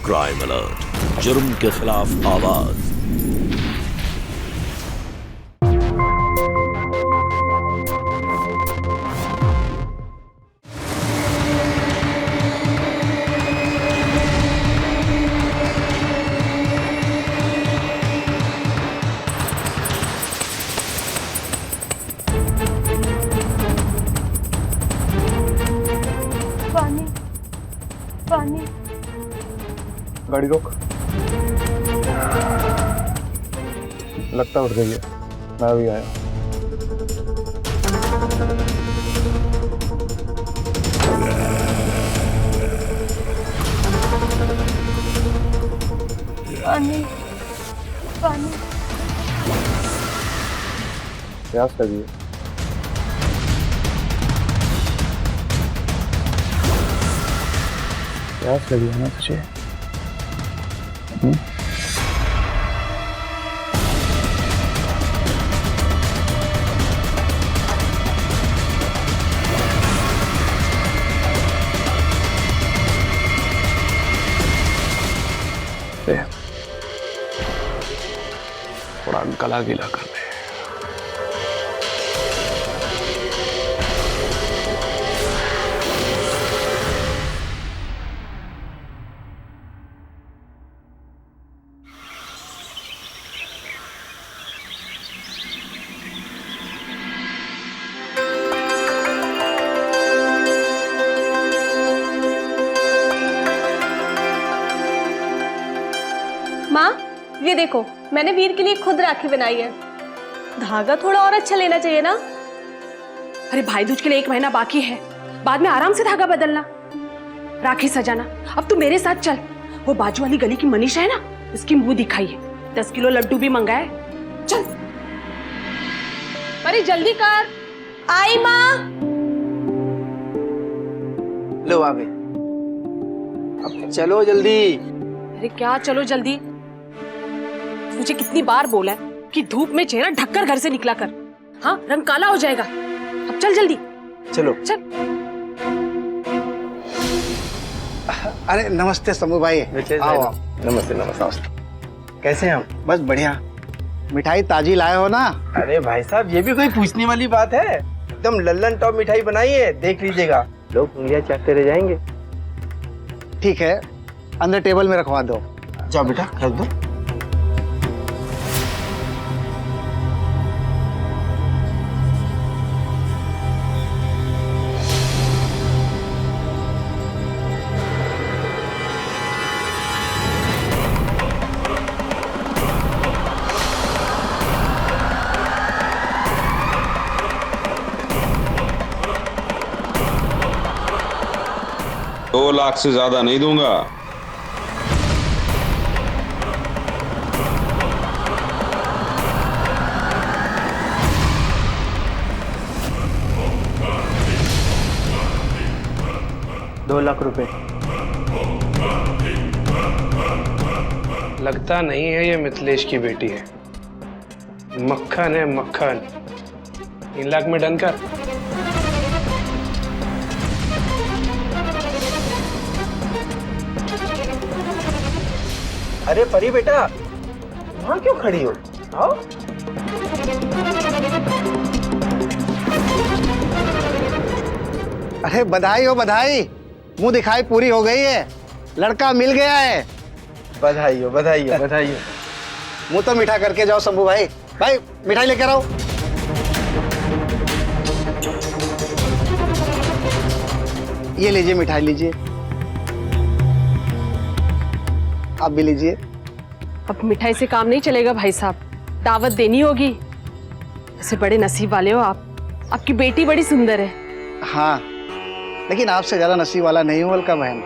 Crime alert, जुर्म के खिलाफ आवाज। पानी पानी। गाड़ी रोक। लगता उठ गई है, मैं अभी आया। पानी पानी। प्यास लगी है। प्यास लगी है ना तुझे? थोड़ा गला गीला कर दे। माँ, ये देखो, मैंने वीर के लिए खुद राखी बनाई है। धागा थोड़ा और अच्छा लेना चाहिए ना? अरे भाई दूज के लिए 1 महीना बाकी है, बाद में आराम से धागा बदलना, राखी सजाना। अब तू मेरे साथ चल, वो बाजू वाली गली की मनीषा है ना, उसकी मुंह दिखाई है, 10 किलो लड्डू भी मंगाए। चल। अरे जल्दी कर। आई माँ। लो आ गए, अब चलो जल्दी। अरे क्या चलो जल्दी, मुझे कितनी बार बोला है कि धूप में चेहरा ढककर घर से निकला कर, हाँ रंग काला हो जाएगा। अब चल जल्दी। चलो चल। अरे नमस्ते शंभू भाई। आओ आओ। नमस्ते नमस्ते। कैसे हैं आप? बस बढ़िया। मिठाई ताजी लाए हो ना? अरे भाई साहब, ये भी कोई पूछने वाली बात है? एकदम लल्लन टॉप मिठाई बनाई है, देख लीजिएगा। लोग उंगलियां चाटते रह जाएंगे। ठीक है, अंदर टेबल में रखवा दो। जाओ बेटा, रख दो। दो लाख से ज्यादा नहीं दूंगा। ₹2 लाख। लगता नहीं है ये मिथिलेश की बेटी है, मक्खन है मक्खन। 3 लाख में डन कर। अरे परी बेटा, वहां क्यों खड़ी हो? आओ। अरे बधाई हो बधाई, मुंह दिखाई पूरी हो गई है, लड़का मिल गया है। बधाई हो बधाई हो बधाई हो। मुंह तो मीठा करके जाओ शंभू भाई। भाई मिठाई लेकर आओ। ये लीजिए मिठाई लीजिए, आप भी लीजिए। अब मिठाई से काम नहीं चलेगा भाई साहब, दावत देनी होगी। ऐसे बड़े नसीब वाले हो आप, आपकी बेटी बड़ी सुंदर है। हाँ, लेकिन आपसे ज्यादा नसीब वाला नहीं हूँ अलका बहन।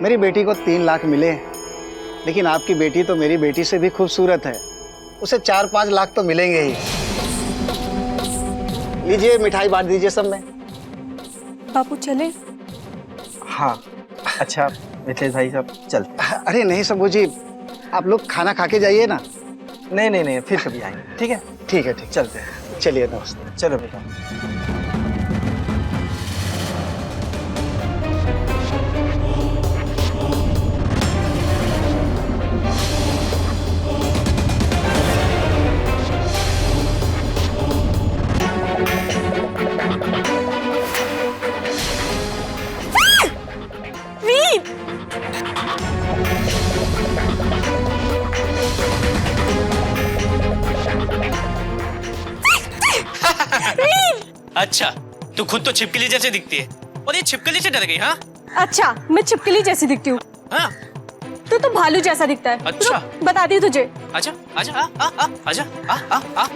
मेरी बेटी को 3 लाख मिले, लेकिन आपकी बेटी तो मेरी बेटी से भी खूबसूरत है, उसे 4-5 लाख तो मिलेंगे ही। लीजिए मिठाई बांट दीजिए सब में। बापू चले? हाँ अच्छा मिथिलेश भाई साहब चलते। अरे नहीं शंभू जी, आप लोग खाना खा के जाइए ना। नहीं नहीं नहीं, फिर कभी आएंगे। ठीक है ठीक है, ठीक, चलते हैं। चलिए नमस्ते। चलो बेटा। अच्छा, तू खुद तो छिपकली जैसे दिखती है और ये छिपकली से डर गई? हाँ अच्छा, मैं छिपकली जैसी दिखती हूँ, हाँ तो भालू जैसा दिखता है। अच्छा। रुक, बताती हूँ तुझे। आजा आजा आजा आ।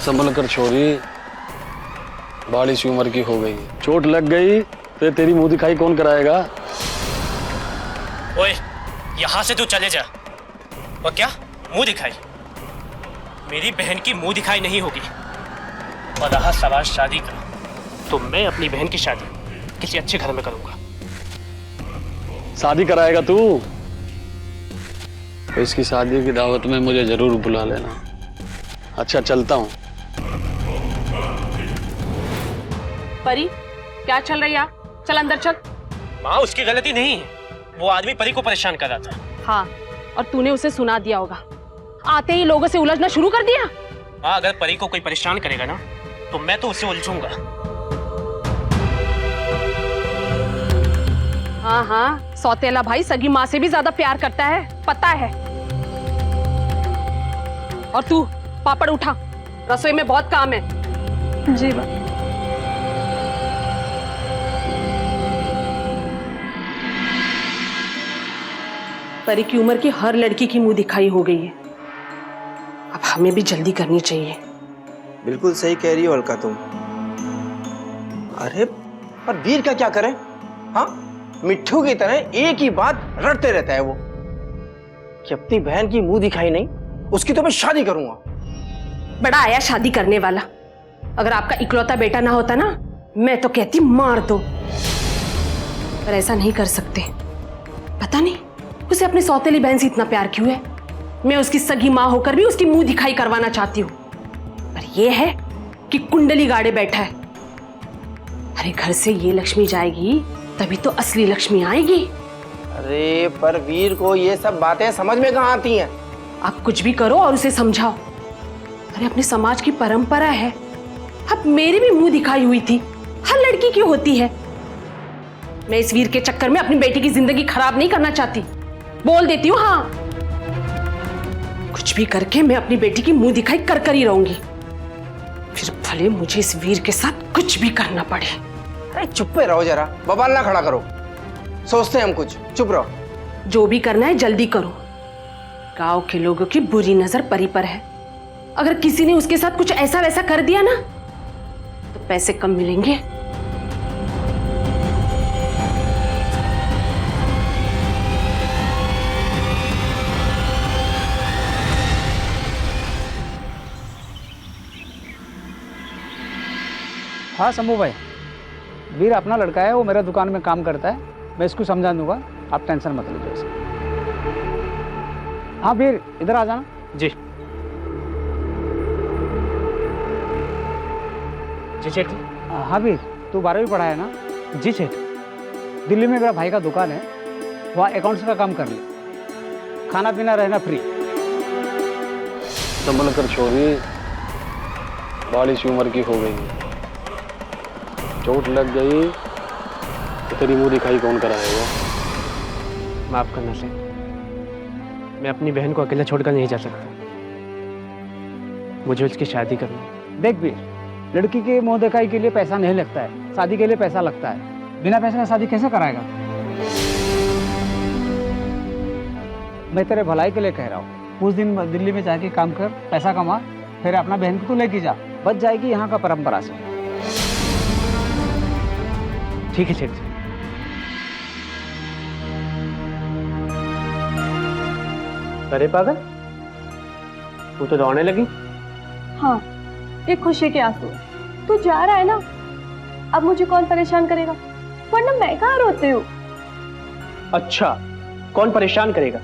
संभल कर छोरी, बाल इसी उम्र की हो गई, चोट लग गई तो तेरी मुंह दिखाई कौन कराएगा? ओए, यहाँ से तू चले जा। और क्या मुंह दिखाई? मेरी बहन की मुंह दिखाई नहीं होगी। और रहा सवाल शादी का, तो मैं अपनी बहन की शादी किसी अच्छे घर में करूंगा। शादी कराएगा तू? तो इसकी शादी की दावत में मुझे जरूर बुला लेना। अच्छा, चलता हूँ। परी, क्या चल रही है? चल अंदर चल। माँ, उसकी गलती नहीं है, वो आदमी परी को परेशान कर रहा था। हाँ, और तूने उसे सुना दिया होगा। आते ही लोगों से उलझना शुरू कर दिया। माँ, अगर परी को कोई परेशान करेगा ना, तो मैं तो उससे उलझूंगा। हाँ हाँ, सौतेला भाई सगी माँ से भी ज्यादा प्यार करता है, पता है। और तू पापड़ उठा, रसोई में बहुत काम है। जी माँ। परी की उम्र की हर लड़की की मुंह दिखाई हो गई है। अब हमें भी जल्दी करनी चाहिए। बिल्कुल सही कह रही हो अलका तुम। अरे पर वीर का क्या करें? हाँ, मिट्ठू की तरह एक ही बात रटते रहता है वो कि अपनी बहन की मुंह दिखाई नहीं, उसकी तो मैं शादी करूंगा। बड़ा आया शादी करने वाला। अगर आपका इकलौता बेटा ना होता ना, मैं तो कहती मार दो, पर ऐसा नहीं कर सकते। पता नहीं उसे अपनी सौतेली बहन से इतना प्यार क्यों है। मैं उसकी सगी माँ होकर भी उसकी मुंह दिखाई करवाना चाहती हूँ, पर यह है कि कुंडली गाड़े बैठा है। अरे घर से ये लक्ष्मी जाएगी तभी तो असली लक्ष्मी आएगी। अरे पर वीर को ये सब बातें समझ में कहाँ आती हैं? आप कुछ भी करो और उसे समझाओ। अरे अपने समाज की परंपरा है। अब मेरी भी मुंह दिखाई हुई थी, हर लड़की की होती है। मैं इस वीर के चक्कर में अपनी बेटी की जिंदगी खराब नहीं करना चाहती, बोल देती हूँ। हाँ, कुछ भी करके मैं अपनी बेटी की मुंह दिखाई कर ही रहूंगी, फिर भले मुझे इस वीर के साथ कुछ भी करना पड़े। अरे चुप पे रहो जरा, बवाल ना खड़ा करो। सोचते हैं हम कुछ, चुप रहो। जो भी करना है जल्दी करो। गांव के लोगों की बुरी नजर परी पर है। अगर किसी ने उसके साथ कुछ ऐसा वैसा कर दिया ना, तो पैसे कम मिलेंगे। हाँ शंभू भाई, वीर अपना लड़का है, वो मेरा दुकान में काम करता है, मैं इसको समझा दूंगा, आप टेंशन मत लीजिए इसकी। हाँ वीर, इधर आ जाना। जी जी सेठ। हाँ वीर, तू 12वीं पढ़ा है ना? जी सेठ। दिल्ली में मेरा भाई का दुकान है, वहाँ अकाउंट्स का काम कर ले, खाना पीना रहना फ्री। संभल कर छोरी, बाल इसी उम्र की हो गई, चोट लग गई तो तेरी मुंह दिखाई कौन कराएगा? माफ करना सेठ, मैं अपनी बहन को अकेला छोड़कर नहीं जा सकता, मुझे उसकी शादी करनी है। देख वीर, लड़की के मुंह दिखाई के लिए पैसा नहीं लगता है, शादी के लिए पैसा लगता है। बिना पैसे का शादी कैसे कराएगा? मैं तेरे भलाई के लिए कह रहा हूँ, कुछ दिन दिल्ली में जाके काम कर, पैसा कमा, फिर अपना बहन को तो लेके जा, बच जाएगी यहाँ का परंपरा से। ठीक है सेठ। अरे पागल, तू तो दौड़ने लगी। हाँ, ये खुशी के आंसू। तू जा रहा है ना, अब मुझे कौन परेशान करेगा, वरना मैं कहाँ रोती हूँ। अच्छा, कौन परेशान करेगा?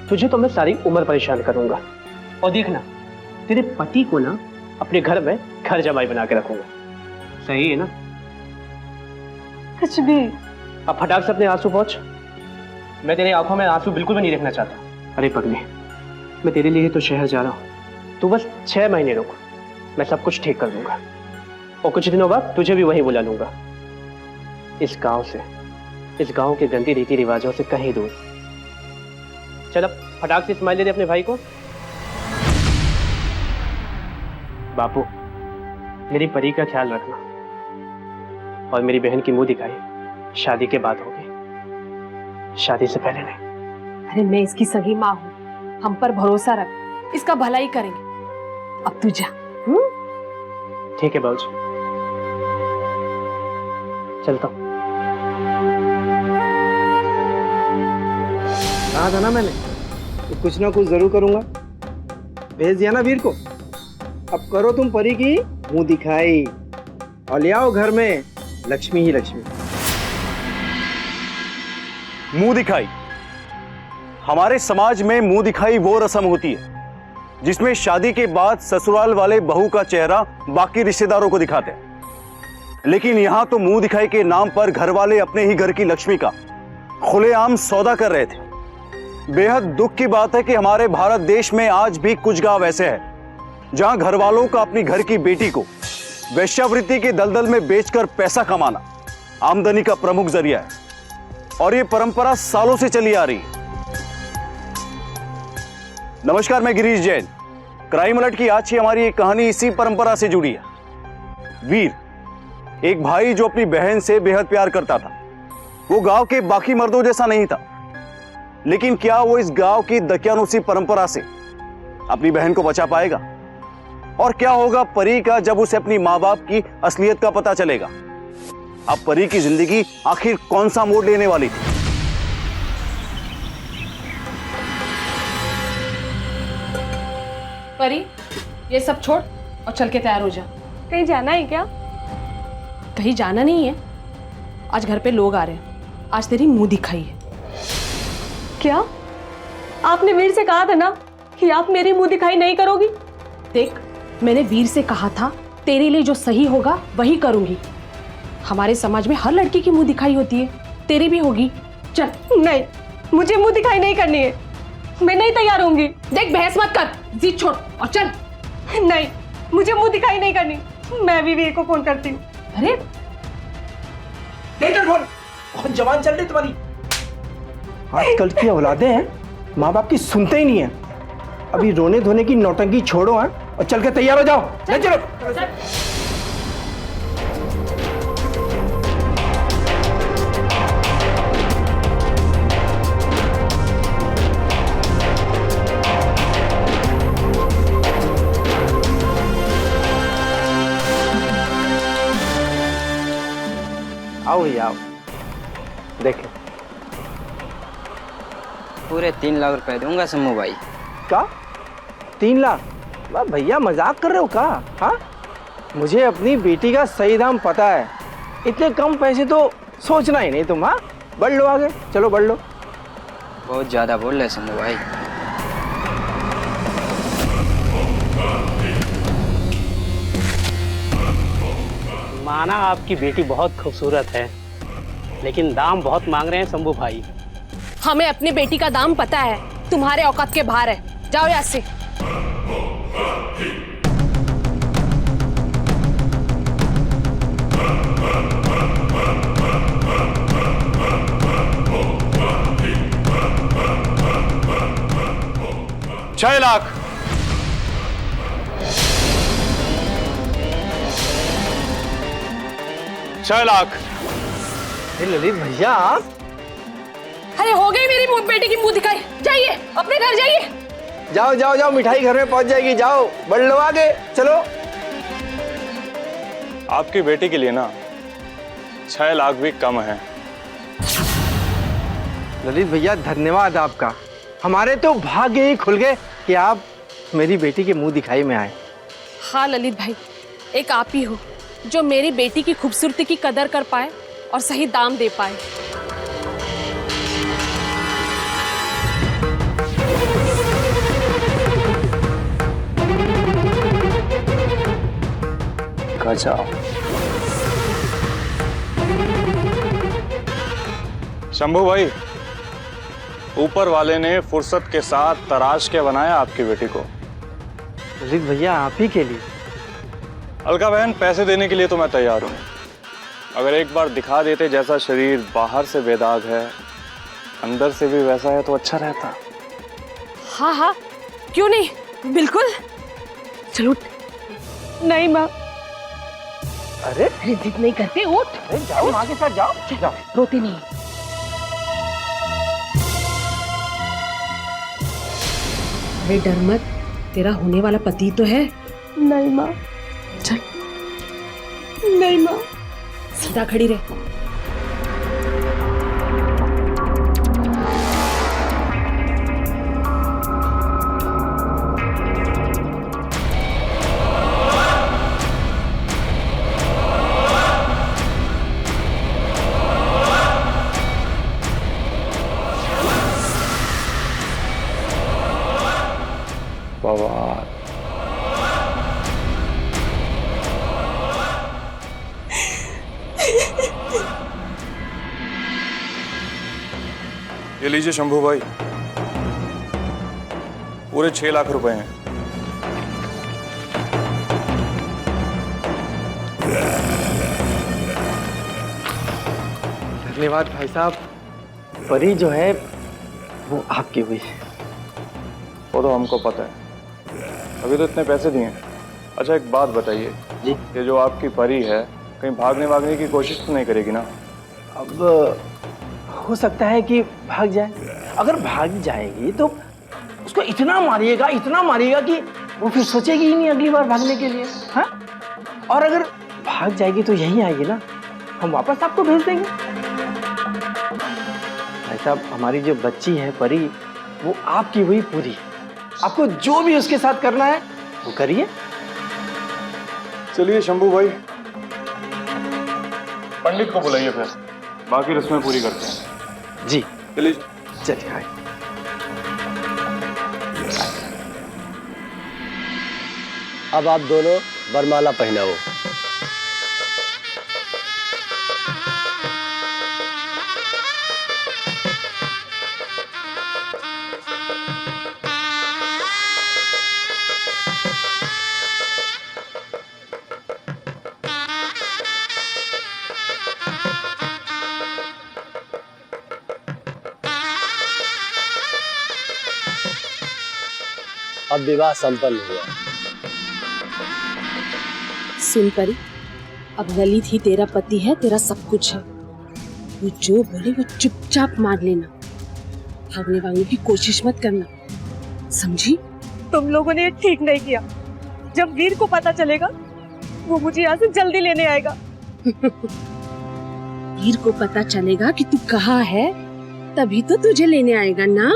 तुझे तो मैं सारी उम्र परेशान करूंगा। और देखना, तेरे पति को ना अपने घर में घर जमाई बना के रखूंगा। सही है ना? कुछ भी। अब फटाक से अपने आंसू पहुंच, मैं तेरी आंखों में आंसू बिल्कुल भी नहीं देखना चाहता। अरे पगली, मैं तेरे लिए तो शहर जा रहा हूँ, तू बस 6 महीने रुक, मैं सब कुछ ठीक कर दूंगा और कुछ दिनों बाद तुझे भी वहीं बुला लूंगा। इस गांव से इस गांव के गंदी रीति रिवाजों से कहीं दूर। चल अब फटाक से स्माइल दे दे अपने भाई को। बापू, मेरी परी का ख्याल रखना और मेरी बहन की मुंह दिखाई शादी के बाद होगी, शादी से पहले नहीं। अरे मैं इसकी सगी माँ हूँ, हम पर भरोसा रख, इसका भला ही करेंगे। अब तू जा। ठीक है बाबूजी, चलता हूँ। कहा था ना मैंने कि कुछ ना कुछ जरूर करूंगा। भेज दिया ना वीर को। अब करो तुम परी की मुंह दिखाई और ले आओ घर में लक्ष्मी ही लक्ष्मी। मुंह दिखाई? हमारे समाज में मुंह दिखाई वो रस्म होती है जिसमें शादी के बाद ससुराल वाले बहू का चेहरा बाकी रिश्तेदारों को दिखाते हैं, लेकिन यहां तो मुंह दिखाई के नाम पर घर वाले अपने ही घर की लक्ष्मी का खुलेआम सौदा कर रहे थे। बेहद दुख की बात है कि हमारे भारत देश में आज भी कुछ गांव ऐसे हैं जहां घर वालों का अपनी घर की बेटी को वेश्यावृत्ति के दलदल में बेचकर पैसा कमाना आमदनी का प्रमुख जरिया है और ये परंपरा सालों से चली आ रही है। नमस्कार, मैं गिरीश जैन। क्राइम अलर्ट की आज की हमारी एक कहानी इसी परंपरा से जुड़ी है। वीर, एक भाई जो अपनी बहन से बेहद प्यार करता था। वो गांव के बाकी मर्दों जैसा नहीं था, लेकिन क्या वो इस गांव की दकियानुसी परंपरा से अपनी बहन को बचा पाएगा? और क्या होगा परी का जब उसे अपनी मां बाप की असलियत का पता चलेगा? अब परी की जिंदगी आखिर कौन सा मोड़ लेने वाली थी? परी, ये सब छोड़ और चल के तैयार हो जा। कहीं जाना है क्या? कहीं जाना नहीं है, आज घर पे लोग आ रहे हैं, आज तेरी मुंह दिखाई है। क्या? आपने वीर से कहा था ना कि आप मेरी मुंह दिखाई नहीं करोगी? देख, मैंने वीर से कहा था तेरे लिए जो सही होगा वही करूंगी। हमारे समाज में हर लड़की की मुंह दिखाई होती है, तेरी भी होगी। चल। नहीं, मुझे मुंह दिखाई नहीं करनी है, मैं नहीं तैयार होंगी। देख, बहस मत कर, जिद छोड़ और चल। नहीं, मुझे मुंह दिखाई नहीं करनी। मैं भी वीर को फोन करती हूँ। अरे फोन, बहुत जवान चल रही तुम्हारी। आजकल की औलादें हैं, माँ बाप की सुनते ही नहीं है। अभी रोने धोने की नौटंकी छोड़ो हैं और चल के तैयार हो जाओ। चलो। आओ भैया आओ, देखें। पूरे 3 लाख रुपए दूंगा शंभू भाई। का 3 लाख? वाह भैया, मजाक कर रहे हो का? हाँ, मुझे अपनी बेटी का सही दाम पता है। इतने कम पैसे तो सोचना ही नहीं तुम। हाँ, बढ़ लो आगे, चलो बढ़ लो। बहुत ज्यादा बोल रहे शंभू भाई। माना आपकी बेटी बहुत खूबसूरत है, लेकिन दाम बहुत मांग रहे हैं शंभू भाई। हमें अपनी बेटी का दाम पता है, तुम्हारे औकात के बाहर है। जाओ यहाँ से। $6 लाख। $6 लाख। ललित भैया, अरे हो गई मेरी बेटी की मुंह दिखाई। जाइए, अपने घर जाइए। जाओ जाओ जाओ, मिठाई घर में पहुंच जाएगी। जाओ, बढ़ लो आगे, चलो। आपकी बेटी के लिए ना 6 लाख भी कम है। ललित भैया, धन्यवाद आपका। हमारे तो भाग्य ही खुल गए कि आप मेरी बेटी के मुंह दिखाई में आए। हाँ ललित भाई, एक आप ही हो जो मेरी बेटी की खूबसूरती की कदर कर पाए और सही दाम दे पाए। जाओ। शंभू भाई, ऊपर वाले ने फुर्सत के साथ तराश के बनाया आपकी बेटी को। ललित भैया, आप ही के लिए। अलका बहन, पैसे देने के लिए तो मैं तैयार हूँ, अगर एक बार दिखा देते जैसा शरीर बाहर से बेदाग है, अंदर से भी वैसा है तो अच्छा रहता। हाँ हाँ, क्यों नहीं, बिल्कुल। चलो। नहीं माँ। अरे जिद नहीं करते, उठ। अरे जाओ, माँ के साथ जाओ। जाओ, रोती नहीं। अरे डर मत, तेरा होने वाला पति तो है। नहीं माँ। चल। नहीं माँ। सीधा खड़ी रह। बाबा ये लीजिए शंभू भाई, पूरे 6 लाख रुपए हैं। धन्यवाद भाई साहब। परी जो है वो आपकी हुई है। वो तो हमको पता है, अभी तो इतने पैसे दिए हैं। अच्छा एक बात बताइए जी, ये जो आपकी परी है कहीं भागने की कोशिश तो नहीं करेगी ना? अब हो सकता है कि भाग जाए। अगर भाग जाएगी तो उसको इतना मारिएगा कि वो फिर सोचेगी ही नहीं अगली बार भागने के लिए। हाँ, और अगर भाग जाएगी तो यहीं आएगी ना, हम वापस आपको भेज देंगे। भाई साहब, हमारी जो बच्ची है परी, वो आपकी हुई पूरी। आपको जो भी उसके साथ करना है वो करिए। चलिए शंभू भाई, पंडित को बुलाइए, फिर बाकी रस्में पूरी करते हैं। जी चलिए। चलिए। आए। अब आप दोनों वरमाला पहनाओ। अब विवाह संपन्न हुआ। सुन परी, अब ललित ही तेरा पति है, तेरा सब कुछ है। वो जो बोले वो चुपचाप मान लेना, भागने वागने की कोशिश मत करना, समझी? तुम लोगों ने ये ठीक नहीं किया। जब वीर को पता चलेगा वो मुझे यहाँ से जल्दी लेने आएगा। वीर को पता चलेगा कि तू कहाँ है, तभी तो तुझे लेने आएगा ना।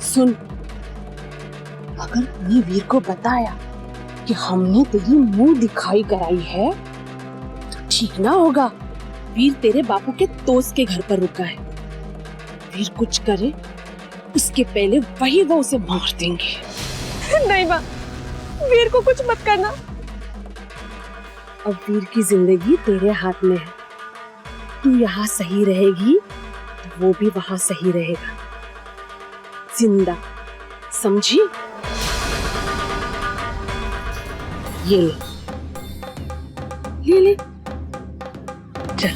सुन, अगर तूने वीर को बताया कि हमने तेरी मुंह दिखाई कराई है तो ठीक ना होगा। वीर तेरे बापू के दोस्त के घर पर रुका है। वीर कुछ करे उसके पहले वही वो उसे मार देंगे। नहीं माँ, वीर को कुछ मत करना। अब वीर की जिंदगी तेरे हाथ में है। तू यहाँ सही रहेगी तो वो भी वहां सही रहेगा, जिंदा, समझी? ये ले चल।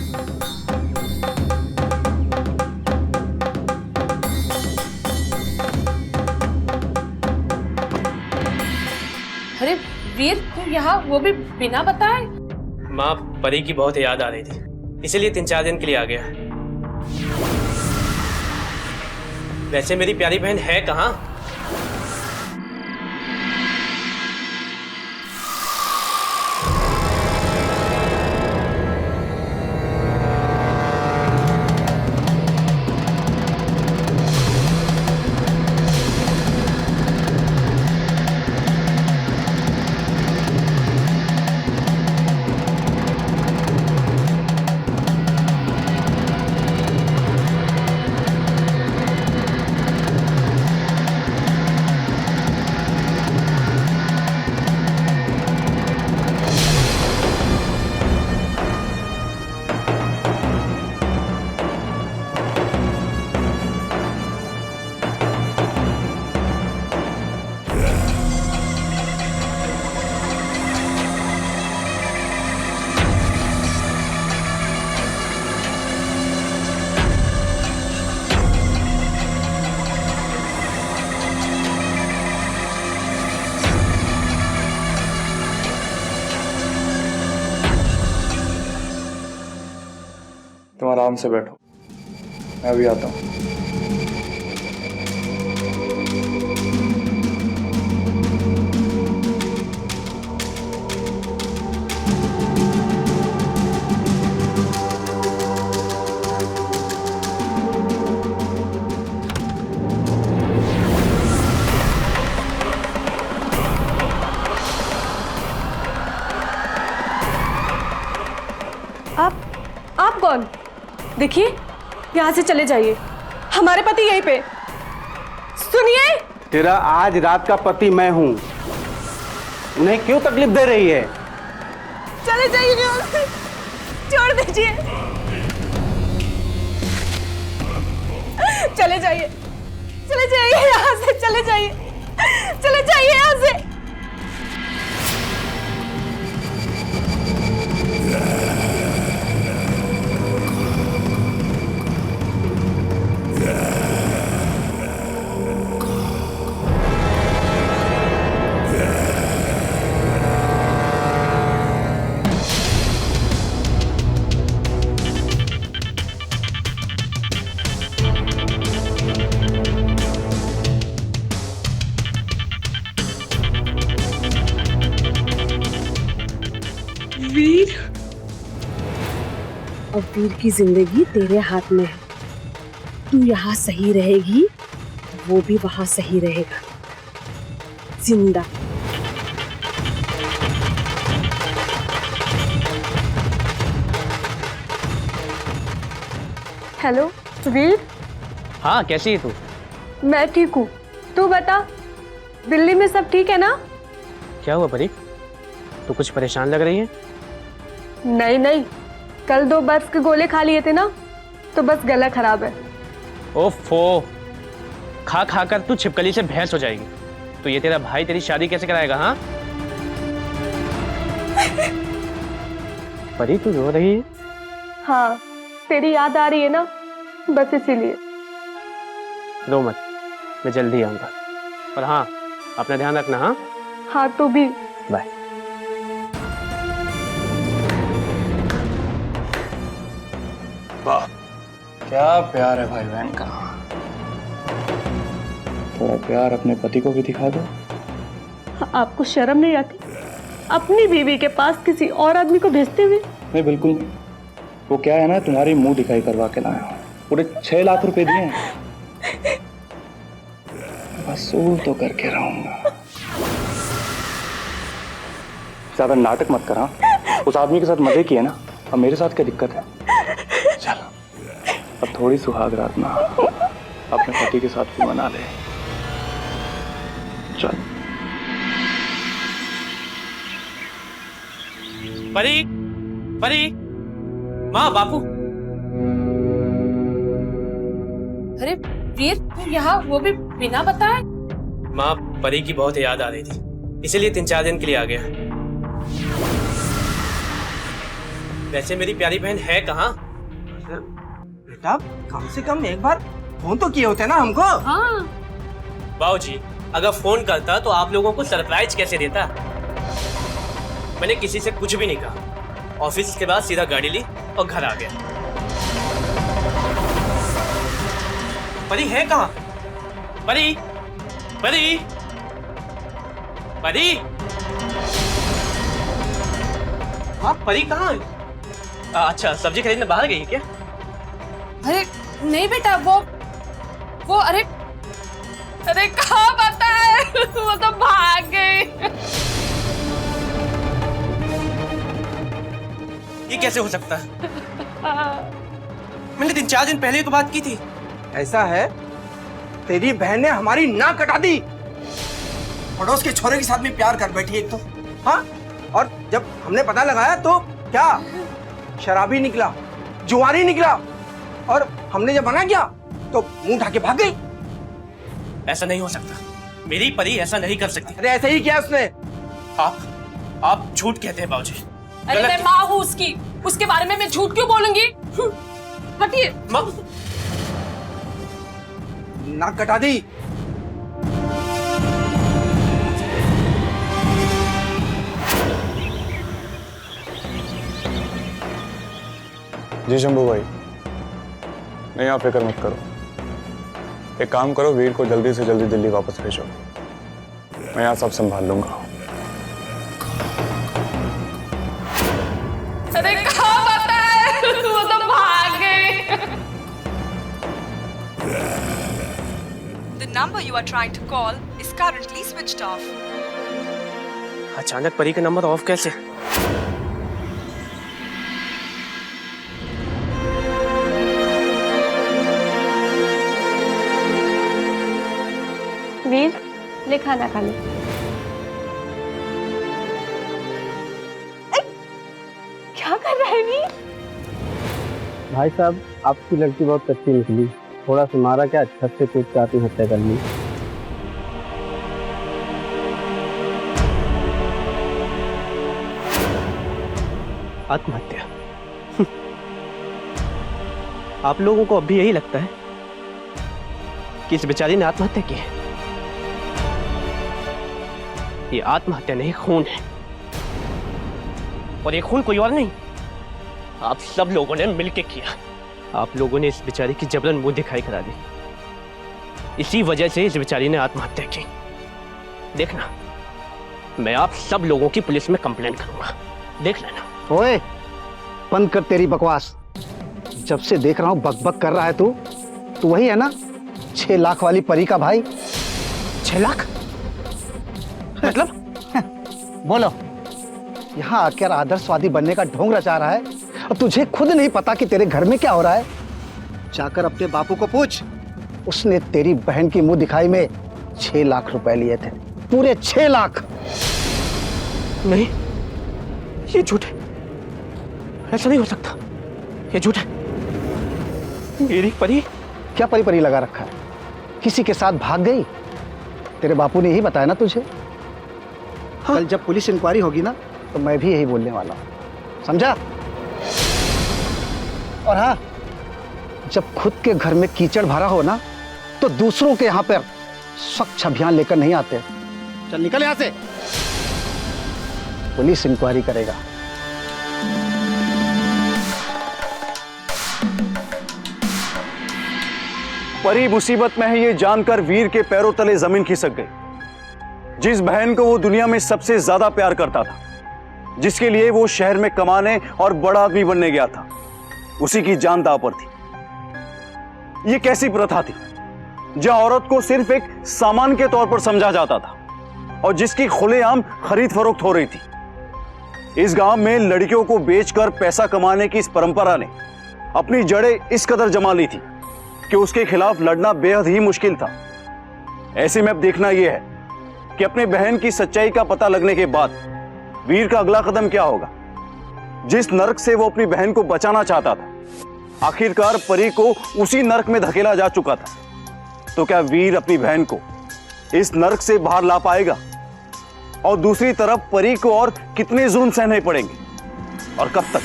अरे वीर, तू यहाँ वो भी बिना बताए? माँ, परी की बहुत याद आ रही थी, इसीलिए 3-4 दिन के लिए आ गया। वैसे मेरी प्यारी बहन है कहाँ? आराम से बैठो, मैं अभी आता हूँ। आप कौन? देखिए, यहाँ से चले जाइए, हमारे पति यहीं पे। सुनिए, तेरा आज रात का पति मैं हूँ, उन्हें क्यों तकलीफ दे रही है? चले जाइए यहाँ से, छोड़ दीजिए, चले जाइए, चले जाइए यहाँ से, चले जाइए, चले जाइए यहाँ से। वीर, अब वीर की जिंदगी तेरे हाथ में है। तू यहाँ सही रहेगी, वो भी वहां सही रहेगा, जिंदा। हेलो वीर। हाँ, कैसी है तू? मैं ठीक हूँ, तू बता, दिल्ली में सब ठीक है ना? क्या हुआ परी, तू कुछ परेशान लग रही है? नहीं नहीं, कल 2 बर्फ के गोले खा लिए थे ना, तो बस गला खराब है। ओफो, खा खा कर तू छिपकली से भैंस हो जाएगी। तो ये तेरा भाई तेरी शादी कैसे कराएगा? हाँ परी, तू रो रही है? हाँ, तेरी याद आ रही है ना, बस इसीलिए। रो मत, मैं जल्दी आऊंगा। और हाँ, अपना ध्यान रखना। हाँ हाँ, तू भी। बाय। वाह, क्या प्यार है भाई बहन का। थोड़ा प्यार अपने पति को भी दिखा दो। आपको शर्म नहीं आती अपनी बीवी के पास किसी और आदमी को भेजते हुए? नहीं, बिल्कुल नहीं। वो क्या है ना, तुम्हारी मुंह दिखाई करवा के लाया हूं। पूरे 6 लाख रुपए दिए हैं। वसूल तो करके रहूंगा। ज्यादा नाटक मत करा। उस आदमी के साथ मजे किए ना, अब मेरे साथ क्या दिक्कत है? चल, अब थोड़ी सुहाग रात ना अपने पति के साथ भी मना ले। चल। परी, परी, माँ, बापू। अरे वीर, तू यहाँ, वो भी बिना बताए? माँ, परी की बहुत याद आ रही थी, इसीलिए 3-4 दिन के लिए आ गया। वैसे मेरी प्यारी बहन है कहाँ? बेटा, कम से कम एक बार फोन तो किए होते ना हमको। हाँ। बाबूजी, अगर फोन करता तो आप लोगों को सरप्राइज कैसे देता? मैंने किसी से कुछ भी नहीं कहा। ऑफिस के बाद सीधा गाड़ी ली और घर आ गया। परी है कहाँ? परी, परी, परी, हाँ, परी कहाँ है? अच्छा, सब्जी खरीदने बाहर गई है क्या? अरे नहीं बेटा, वो अरे कहाँ पता है, वो तो भाग गई। ये कैसे हो सकता है? मैंने 3-4 दिन पहले तो बात की थी। ऐसा है, तेरी बहन ने हमारी नाक कटा दी। पड़ोस के छोरे के साथ भी प्यार कर बैठी एक तो। हाँ, और जब हमने पता लगाया तो क्या, शराबी निकला, जुआरी निकला, और हमने जब मना किया तो मुंह उठा के भाग गई। ऐसा नहीं हो सकता, मेरी परी ऐसा नहीं कर सकती। अरे ऐसे ही किया उसने। आप झूठ कहते हैं बाबूजी। अरे मैं माँ हूँ उसकी, उसके बारे में मैं झूठ क्यों बोलूंगी? हटिए। माँ, नाक कटा दी। जी शंभू भाई, नहीं, आप फिक्र मत करो। एक काम करो, वीर को जल्दी से जल्दी दिल्ली वापस भेजो। मैं यहाँ सब संभाल लूंगा। अरे कहाँ पता है, वो तो भाग गए। The number you are trying to call is currently switched off. अचानक परी का नंबर ऑफ कैसे? वीर, ले खाना खा ले। क्या कर रहा है वीर? भाई साहब, आपकी लड़की बहुत कच्ची निकली, थोड़ा सा मारा क्या, छत से कूद के आत्महत्या कर ली। आत्महत्या? आप लोगों को अब भी यही लगता है कि इस बेचारी ने आत्महत्या की है? ये आत्महत्या नहीं, खून है। और ये खून कोई और नहीं, आप सब लोगों ने मिलकर किया। आप लोगों ने इस बेचारी की जबरन मुंह दिखाई करा दी। इसी वजह से इस बेचारी ने आत्महत्या की। देखना, मैं आप सब लोगों की पुलिस में कंप्लेंट करूंगा, देख लेना। ओए, बंद कर तेरी बकवास। जब से देख रहा हूं बक बक कर रहा है तू वही है ना 6 लाख वाली परी का भाई? 6 लाख? मतलब? बोलो, यहाँ आकर आदर्शवादी बनने का ढोंग रचा रहा है और तुझे खुद नहीं पता कि तेरे घर में क्या हो रहा है? जाकर अपने बापू को पूछ, उसने तेरी बहन की मुंह दिखाई में 6 लाख रुपए लिए थे, पूरे 6 लाख। नहीं, ये झूठ है, ऐसा नहीं हो सकता, ये झूठ है। मेरी परी? क्या परी परी लगा रखा है? किसी के साथ भाग गई? तेरे बापू ने यही बताया ना तुझे? हाँ? कल जब पुलिस इंक्वायरी होगी ना, तो मैं भी यही बोलने वाला हूं, समझा? और हाँ, जब खुद के घर में कीचड़ भरा हो ना, तो दूसरों के यहां पर स्वच्छ अभियान लेकर नहीं आते। चल निकल यहां से, पुलिस इंक्वायरी करेगा। परी मुसीबत में है ये जानकर वीर के पैरों तले जमीन खिसक गई। जिस बहन को वो दुनिया में सबसे ज्यादा प्यार करता था, जिसके लिए वो शहर में कमाने और बड़ा आदमी बनने गया था, उसी की जान दांव पर थी। ये कैसी प्रथा थी जहां औरत को सिर्फ एक सामान के तौर पर समझा जाता था और जिसकी खुलेआम खरीद फरोख्त हो रही थी। इस गांव में लड़कियों को बेचकर पैसा कमाने की इस परंपरा ने अपनी जड़ें इस कदर जमा ली थी कि उसके खिलाफ लड़ना बेहद ही मुश्किल था। ऐसे में अब देखना यह है कि अपने बहन की सच्चाई का पता लगने के बाद वीर का अगला कदम क्या होगा। जिस नर्क से वो अपनी बहन को बचाना चाहता था, आखिरकार परी को उसी नर्क में धकेला जा चुका था। तो क्या वीर अपनी बहन को इस नर्क से बाहर ला पाएगा? और दूसरी तरफ परी को और कितने जुल्म सहने पड़ेंगे और कब तक?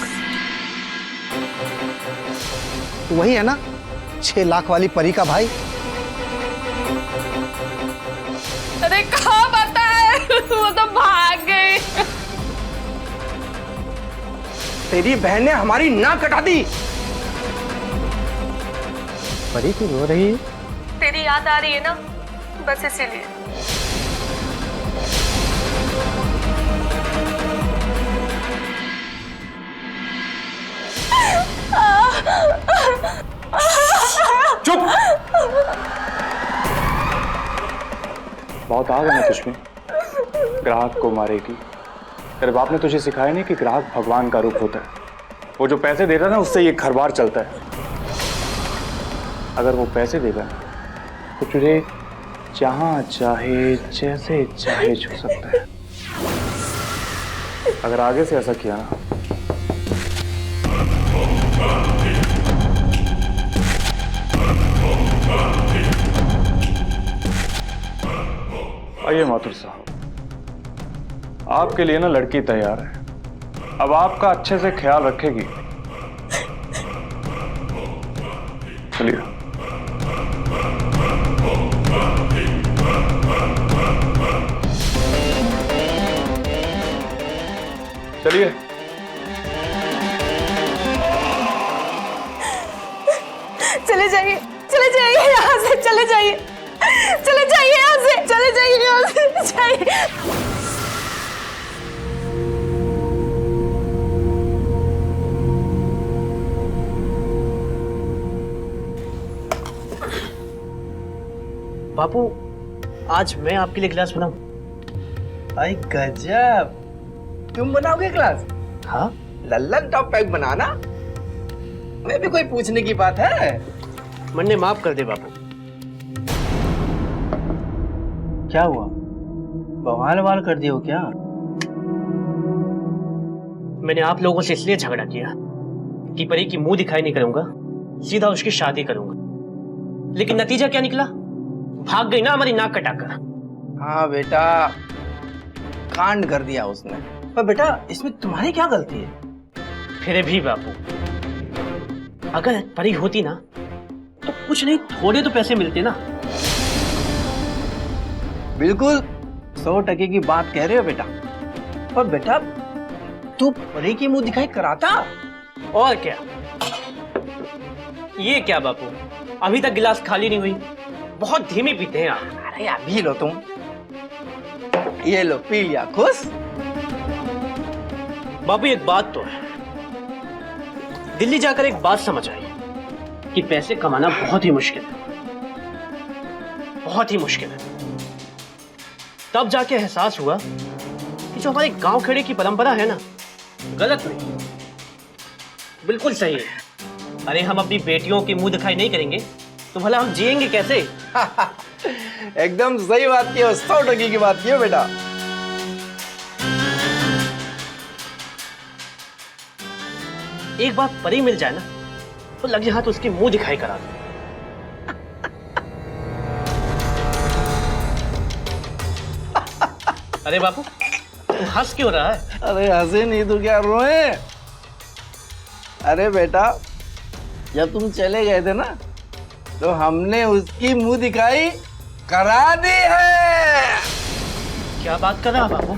वही है ना 6 लाख वाली परी का भाई? अरे कहाँ पता है, वो तो भाग गए। तेरी बहन ने हमारी नाक कटा दी। परी क्यों रो रही है? तेरी याद आ रही है ना, बस इसीलिए। चुप! बहुत आग है ना तुझमें, ग्राहक को मारेगी। तेरे बाप ने तुझे सिखाया नहीं कि ग्राहक भगवान का रूप होता है। वो जो पैसे देता है ना, उससे ये घर बार चलता है। अगर वो पैसे देगा तो तुझे जहां चाहे जैसे चाहे छू सकता है। अगर आगे से ऐसा किया ना, आइए माथुर साहब, आपके लिए ना लड़की तैयार है। अब आपका अच्छे से ख्याल रखेगी। चलिए। चलिए। चले चले जाइए, चले जाइए यहाँ से, चले जाइए, चले जाइए यहाँ से, चले जाइए यहाँ से, जाइए। बापू, आज मैं आपके लिए गिलास बनाऊं? भाई गजब, तुम बनाओगे गिलास? हाँ, लल्लन टॉप पैक बनाना, मैं भी कोई पूछने की बात है? मन्ने माफ कर दे बापू। क्या हुआ, बवाल वाल कर दिया हो क्या? मैंने आप लोगों से इसलिए झगड़ा किया कि परी की मुंह दिखाई नहीं करूंगा, सीधा उसकी शादी करूंगा। लेकिन नतीजा क्या निकला? भाग गई ना हमारी नाक कटाकर। हाँ बेटा, कांड कर दिया उसने। पर बेटा, इसमें तुम्हारी क्या गलती है? फिर भी बापू, अगर परी होती ना तो कुछ नहीं थोड़े तो पैसे मिलते ना। बिल्कुल 100% की बात कह रहे हो बेटा। पर बेटा, तू परी की मुंह दिखाई कराता? और क्या? ये क्या बापू, अभी तक गिलास खाली नहीं हुई, बहुत धीमी पीते हैं आप। अरे अभी लो तुम, ये लो पी लिया, खुश? बापू एक बात तो है, दिल्ली जाकर एक बात समझ आई कि पैसे कमाना बहुत ही मुश्किल है, बहुत ही मुश्किल है। तब जाके एहसास हुआ कि जो हमारे गांव खेड़े की परंपरा है ना, गलत नहीं, बिल्कुल सही है। अरे हम अपनी बेटियों की मुंह दिखाई नहीं करेंगे तो भला हम जिएंगे कैसे? एकदम सही बात की हो, 100% की बात की हो बेटा। एक बार परी मिल जाए ना तो लगे हाथ उसकी मुंह दिखाई करा दो। अरे बापू, तू हंस क्यों रहा है? अरे हंसे नहीं तो क्या रोए? अरे बेटा, जब तुम चले गए थे ना तो हमने उसकी मुंह दिखाई करा दी है। क्या बात कर रहा बापू?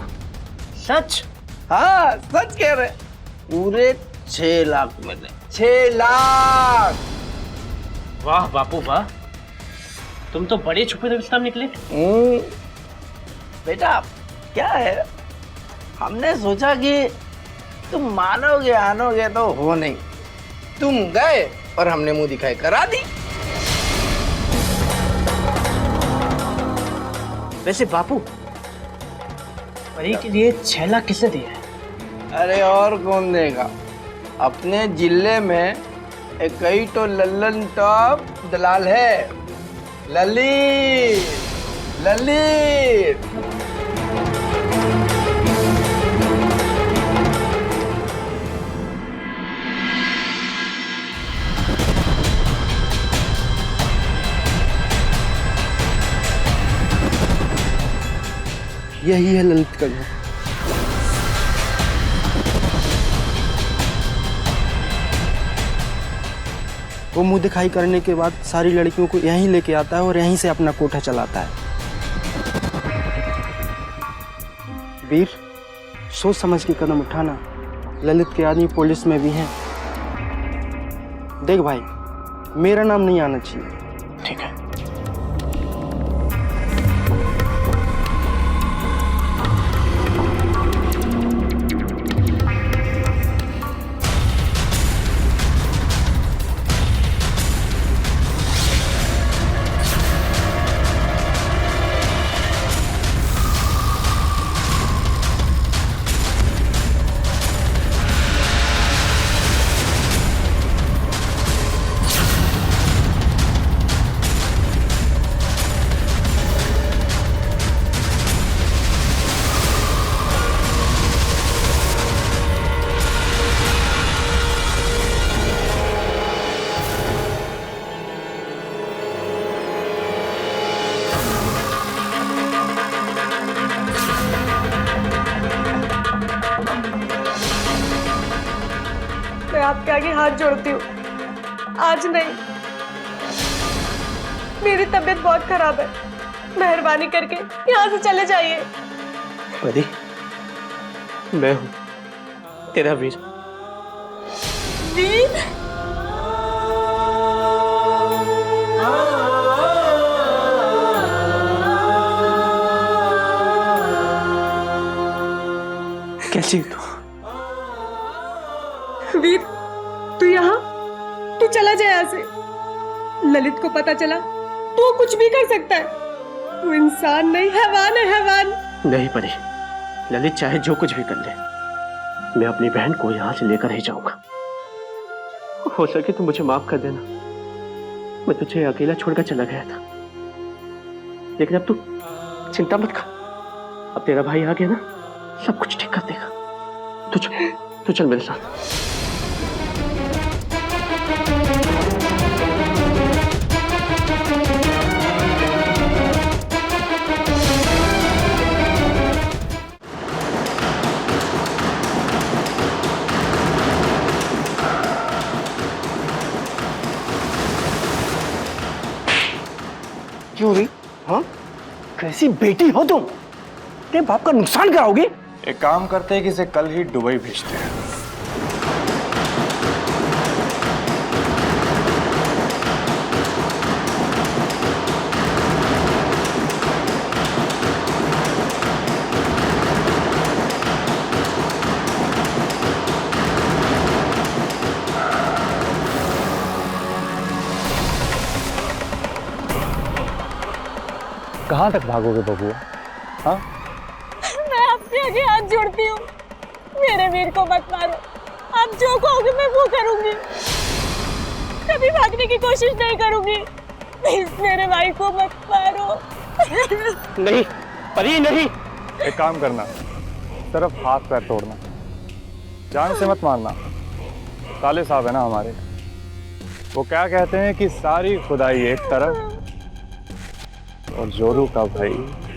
सच? हाँ सच कह रहे, पूरे 6 लाख मिले। 6 लाख! वाह बापू वाह, तुम तो बड़े छुपे रुस्तम निकले। बेटा क्या है, हमने सोचा कि तुम मानोगे आनोगे तो हो नहीं, तुम गए और हमने मुंह दिखाई करा दी। वैसे बापू, परी के लिए 6 लाख किसने दिए हैं? अरे और कौन देगा, अपने जिले में एक कई तो लल्लन टॉप दलाल है, ललित ललित। यही है ललित का घर। वो मुंह दिखाई करने के बाद सारी लड़कियों को यहीं लेके आता है और यहीं से अपना कोठा चलाता है। वीर, सोच समझ के कदम उठाना, ललित के आदमी पुलिस में भी हैं। देख भाई, मेरा नाम नहीं आना चाहिए। ठीक है। मैं आपके आगे हाथ जोड़ती हूँ, आज नहीं। मेरी तबीयत बहुत खराब है, मेहरबानी करके यहाँ से चले जाइए। परी, मैं हूँ तेरा वीर। वीर? कैसी तू? वीर, तू यहाँ? तू चला जाए यहाँ से। ललित को पता चला तो कुछ भी कर सकता है। तू इंसान नहीं, हैवान है, हैवान। नहीं परी, ललित चाहे जो कुछ भी कर ले, मैं अपनी बहन को यहाँ से लेकर ही जाऊंगा। हो सके तो मुझे माफ कर देना, मैं तुझे अकेला छोड़कर चला गया था। लेकिन अब तू चिंता मत कर, अब तेरा भाई आ गया ना, सब कुछ ठीक कर देगा। तू चल मेरे साथ। क्यों री? हाँ, कैसी बेटी हो तुम? तेरे बाप का नुकसान कराओगे? एक काम करते हैं कि इसे कल ही दुबई भेजते हैं। कहाँ तक भागोगे बबुआ? हाँ, मैं आपके आगे हाथ जोड़ती हूँ, मेरे वीर को मत मारो। आप जो कहोगे मैं वो करूंगी, कभी भागने की कोशिश नहीं करूंगी। प्लीज मेरे भाई को मत मारो। नहीं परी, नहीं। एक काम करना, सिर्फ हाथ पैर तोड़ना, जान से मत मारना। साले साहब है ना हमारे, वो क्या कहते हैं कि सारी खुदाई एक तरफ और जोरू का भाई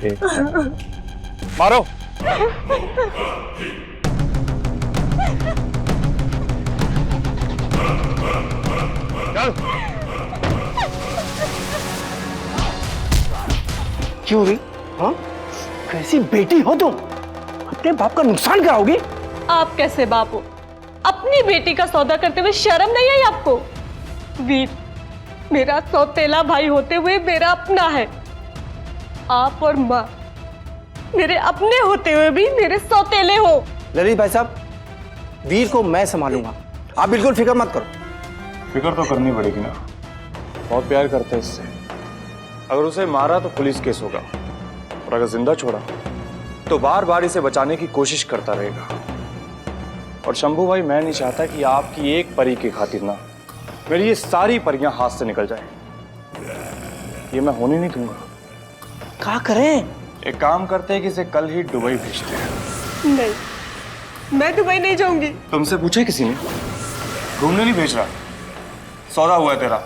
एक तरफ। मारो। चल। क्यों री? हाँ, कैसी बेटी हो तुम? अपने बाप का नुकसान कराओगी? आप कैसे बाप हो? अपनी बेटी का सौदा करते हुए शर्म नहीं आई आपको? वीर, मेरा सौतेला भाई होते हुए मेरा अपना है। आप और माँ मेरे अपने होते हुए भी मेरे सौतेले हो। ललित भाई साहब, वीर को मैं संभालूंगा, आप बिल्कुल फिक्र मत करो। फिक्र तो करनी पड़ेगी ना, बहुत प्यार करते हैं इससे। अगर उसे मारा तो पुलिस केस होगा, और अगर जिंदा छोड़ा तो बार बार इसे बचाने की कोशिश करता रहेगा। और शंभू भाई, मैं नहीं चाहता कि आपकी एक परी की खातिर ना मेरी ये सारी परियां हाथ से निकल जाए। ये मैं होने नहीं दूंगा। क्या करें? एक काम करते हैं कि इसे कल ही दुबई भेजते हैं। नहीं, मैं दुबई नहीं जाऊंगी। तुमसे पूछे किसी ने? घूमने नहीं भेज रहा, सौदा हुआ है तेरा।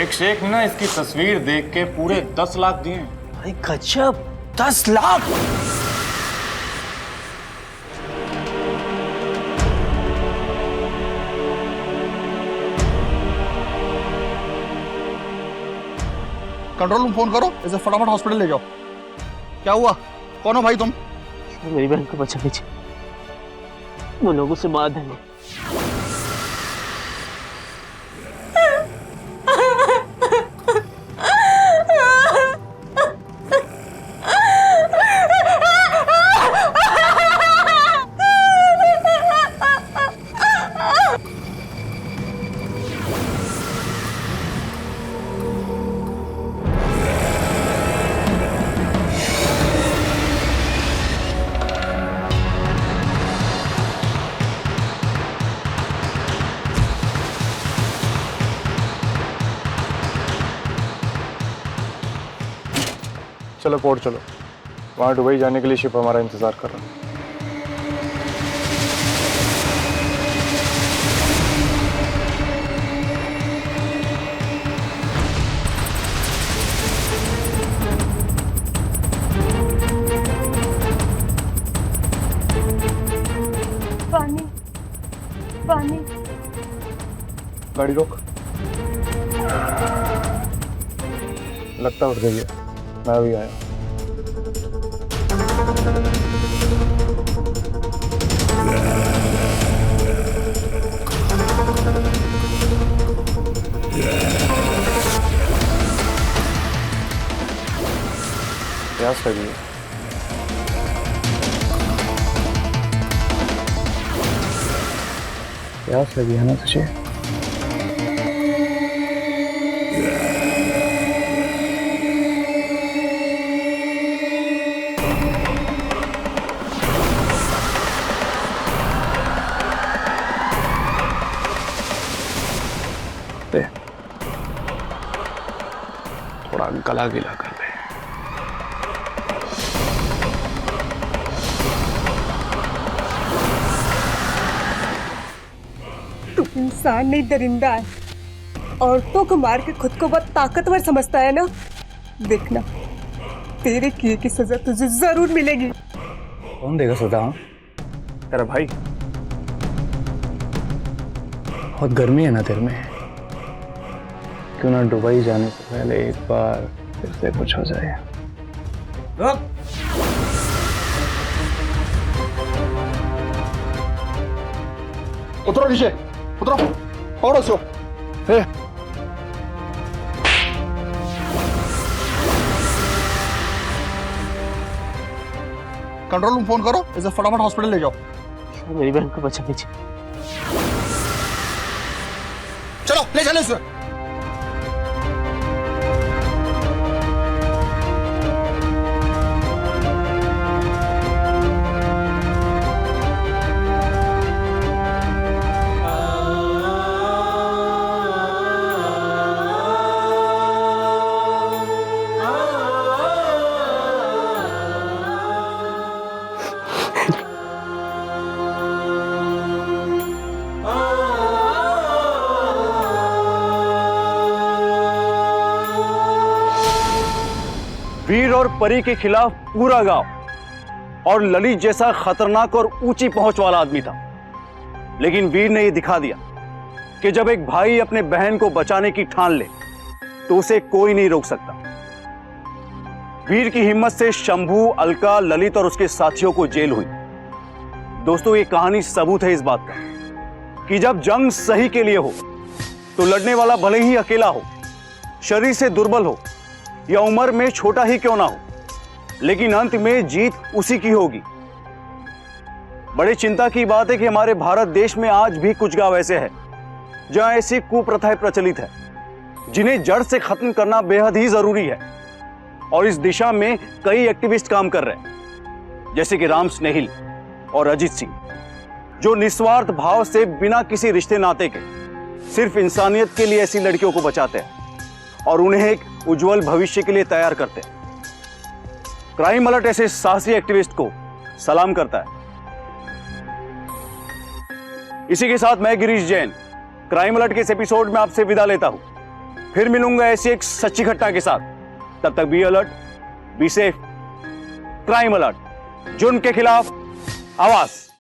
एक शेख ने ना इसकी तस्वीर देख के पूरे 10 लाख दिए। भाई गजब, 10 लाख! कंट्रोल रूम फोन करो, इसे फटाफट हॉस्पिटल ले जाओ। क्या हुआ? कौन हो भाई तुम? मेरी बहन को बचा लीजिए, वो लोग उसे मार देंगे। चलो पोर्ट चलो, वहाँ दुबई जाने के लिए शिप हमारा इंतजार कर रहा है। पानी, पानी। गाड़ी रोक। लगता उठ गई है, मैं अभी आया। Yeah. लगी है। प्यास लगी है ना तुझे? दे, थोड़ा गला गीला कर ले। तू इंसान नहीं दरिंदा है। औरतों को मार के खुद को बहुत ताकतवर समझता है ना। देखना तेरे किए की सजा तुझे जरूर मिलेगी। कौन देगा सजा? तेरा भाई। बहुत गर्मी है ना तेरे में, क्यों ना दुबई जाने से पहले एक बार फिर से कुछ हो जाए। उतरो नीचे, उतरो, पकड़ो इसको। कंट्रोल रूम फोन करो, इसे फटाफट हॉस्पिटल ले जाओ। मेरी बहन को बचा लीजिए। चलो ले चलो इसे। वीर और परी के खिलाफ पूरा गांव और ललित जैसा खतरनाक और ऊंची पहुंच वाला आदमी था, लेकिन वीर ने यह दिखा दिया कि जब एक भाई अपने बहन को बचाने की ठान ले तो उसे कोई नहीं रोक सकता। वीर की हिम्मत से शंभू, अलका, ललित और उसके साथियों को जेल हुई। दोस्तों, ये कहानी सबूत है इस बात का कि जब जंग सही के लिए हो तो लड़ने वाला भले ही अकेला हो, शरीर से दुर्बल हो या उम्र में छोटा ही क्यों ना हो, लेकिन अंत में जीत उसी की होगी। बड़ी चिंता की बात है कि हमारे भारत देश में आज भी कुछ गांव ऐसे हैं जहां ऐसी कुप्रथाएं प्रचलित है जिन्हें जड़ से खत्म करना बेहद ही जरूरी है। और इस दिशा में कई एक्टिविस्ट काम कर रहे हैं, जैसे कि राम स्नेहिल और अजीत सिंह, जो निस्वार्थ भाव से बिना किसी रिश्ते नाते के सिर्फ इंसानियत के लिए ऐसी लड़कियों को बचाते हैं और उन्हें एक उज्जवल भविष्य के लिए तैयार करते हैं। क्राइम अलर्ट ऐसे साहसी एक्टिविस्ट को सलाम करता है। इसी के साथ मैं गिरीश जैन क्राइम अलर्ट के इस एपिसोड में आपसे विदा लेता हूं। फिर मिलूंगा ऐसी एक सच्ची घटना के साथ। तब तक be alert, be safe. Crime alert, जुर्म के खिलाफ आवाज।